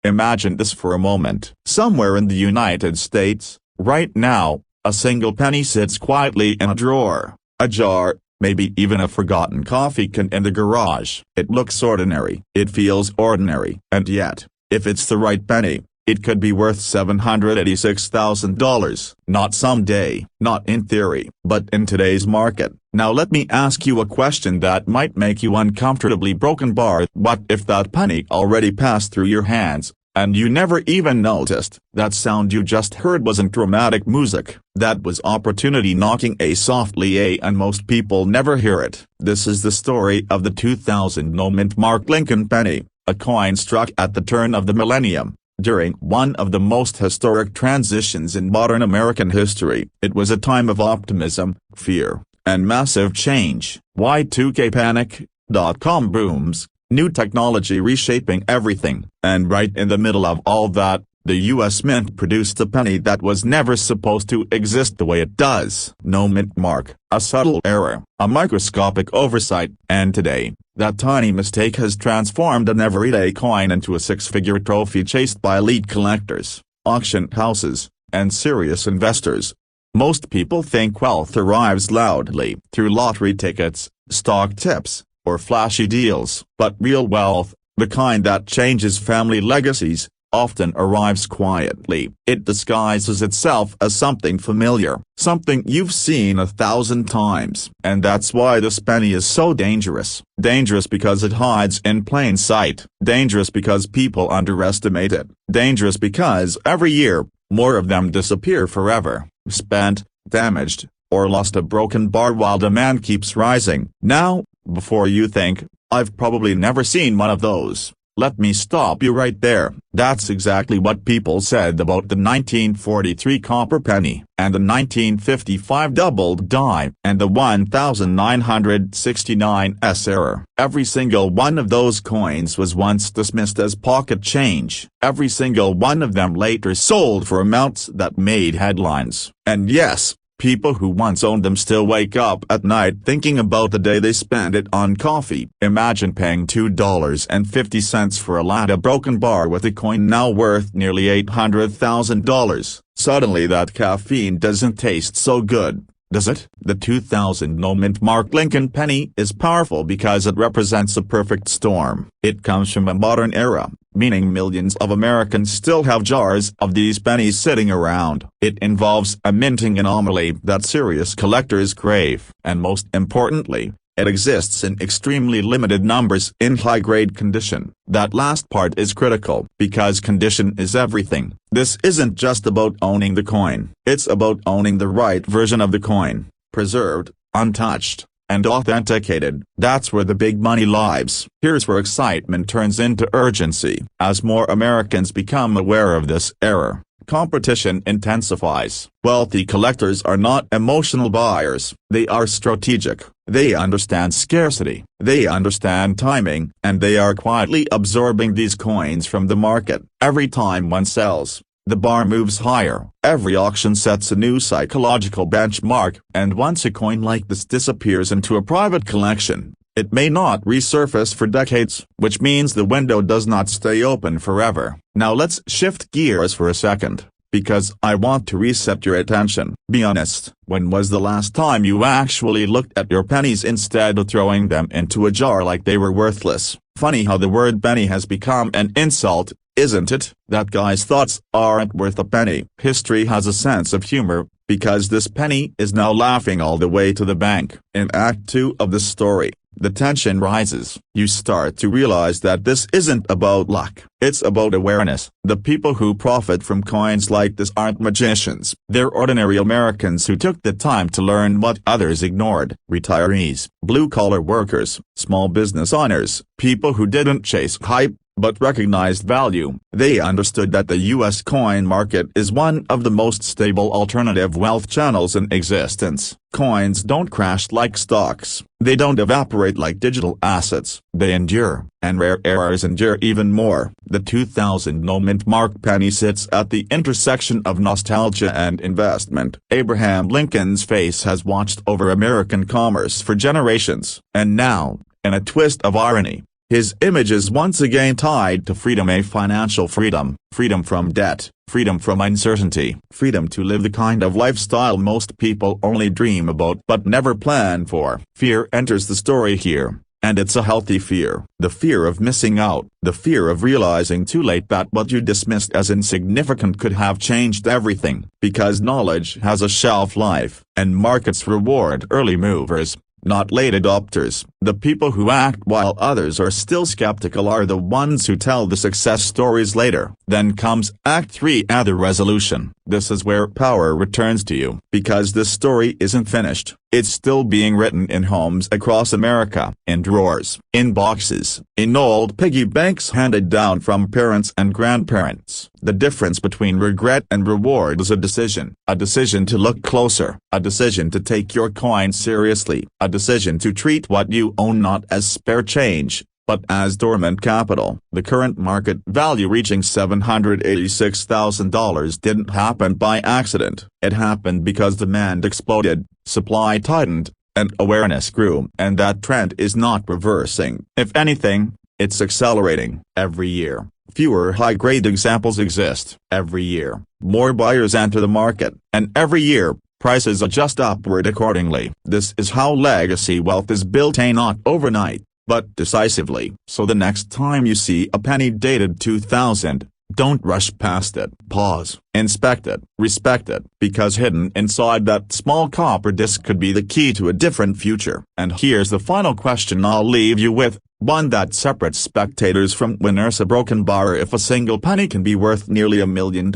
Imagine this for a moment. Somewhere in the United States, right now, a single penny sits quietly in a drawer, a jar, maybe even a forgotten coffee can in the garage. It looks ordinary, it feels ordinary, and yet, if it's the right penny, it could be worth $786,000. Not someday, not in theory, but in today's market. Now let me ask you a question that might make you uncomfortably broken bar. What if that penny already passed through your hands, and you never even noticed? That sound you just heard wasn't dramatic music. That was opportunity knocking softly, and most people never hear it. This is the story of the 2000 no-mint mark Lincoln penny, a coin struck at the turn of the millennium. During one of the most historic transitions in modern American history, it was a time of optimism, fear, and massive change. Y2K panic, dot-com booms, new technology reshaping everything. And right in the middle of all that, the U.S. Mint produced a penny that was never supposed to exist the way it does. No mint mark, a subtle error, a microscopic oversight, and today, that tiny mistake has transformed an everyday coin into a six-figure trophy chased by elite collectors, auction houses, and serious investors. Most people think wealth arrives loudly through lottery tickets, stock tips, or flashy deals. But real wealth, the kind that changes family legacies, often arrives quietly. It disguises itself as something familiar, something you've seen 1,000 times. And that's why this penny is so dangerous. Dangerous because it hides in plain sight. Dangerous because people underestimate it. Dangerous because every year, more of them disappear forever, spent, damaged, or lost a broken bar while demand keeps rising. Now, before you think, I've probably never seen one of those, let me stop you right there. That's exactly what people said about the 1943 copper penny, and the 1955 doubled die, and the 1969 error. Every single one of those coins was once dismissed as pocket change. Every single one of them later sold for amounts that made headlines. And yes, people who once owned them still wake up at night thinking about the day they spent it on coffee. Imagine paying $2.50 for a latte broken bar with a coin now worth nearly $800,000. Suddenly that caffeine doesn't taste so good, does it? The 2000 no-mint mark Lincoln penny is powerful because it represents a perfect storm. It comes from a modern era, meaning millions of Americans still have jars of these pennies sitting around. It involves a minting anomaly that serious collectors crave. And most importantly, it exists in extremely limited numbers in high-grade condition. That last part is critical, because condition is everything. This isn't just about owning the coin. It's about owning the right version of the coin, preserved, untouched, and authenticated. That's where the big money lies. Here's where excitement turns into urgency. As more Americans become aware of this error, competition intensifies. Wealthy collectors are not emotional buyers. They are strategic. They understand scarcity. They understand timing. And they are quietly absorbing these coins from the market. Every time one sells, the bar moves higher. Every auction sets a new psychological benchmark. And once a coin like this disappears into a private collection, it may not resurface for decades, which means the window does not stay open forever. Now let's shift gears for a second, because I want to reset your attention. Be honest, when was the last time you actually looked at your pennies instead of throwing them into a jar like they were worthless? Funny how the word penny has become an insult, isn't it? That guy's thoughts aren't worth a penny. History has a sense of humor, because this penny is now laughing all the way to the bank. In Act 2 of the story, the tension rises. You start to realize that this isn't about luck. It's about awareness. The people who profit from coins like this aren't magicians. They're ordinary Americans who took the time to learn what others ignored. Retirees, blue-collar workers, small business owners, people who didn't chase hype, but recognized value. They understood that the U.S. coin market is one of the most stable alternative wealth channels in existence. Coins don't crash like stocks. They don't evaporate like digital assets. They endure, and rare errors endure even more. The 2000 no-mint mark penny sits at the intersection of nostalgia and investment. Abraham Lincoln's face has watched over American commerce for generations, and now, in a twist of irony, his image is once again tied to freedom, a financial freedom, freedom from debt, freedom from uncertainty, freedom to live the kind of lifestyle most people only dream about but never plan for. Fear enters the story here, and it's a healthy fear. The fear of missing out, the fear of realizing too late that what you dismissed as insignificant could have changed everything, because knowledge has a shelf life, and markets reward early movers, not late adopters. The people who act while others are still skeptical are the ones who tell the success stories later. Then comes Act 3, the resolution. This is where power returns to you, because this story isn't finished. It's still being written in homes across America, in drawers, in boxes, in old piggy banks handed down from parents and grandparents. The difference between regret and reward is a decision to look closer, a decision to take your coin seriously, a decision to treat what you own not as spare change, but as dormant capital. The current market value reaching $786,000 didn't happen by accident. It happened because demand exploded, supply tightened, and awareness grew. And that trend is not reversing. If anything, it's accelerating. Every year, fewer high-grade examples exist. Every year, more buyers enter the market. And every year, prices adjust upward accordingly. This is how legacy wealth is built, not overnight, but decisively. So the next time you see a penny dated 2000, don't rush past it. Pause, inspect it, respect it, because hidden inside that small copper disc could be the key to a different future. And here's the final question I'll leave you with, one that separates spectators from winners: a broken bar. If a single penny can be worth nearly $1 million,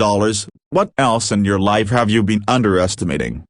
what else in your life have you been underestimating?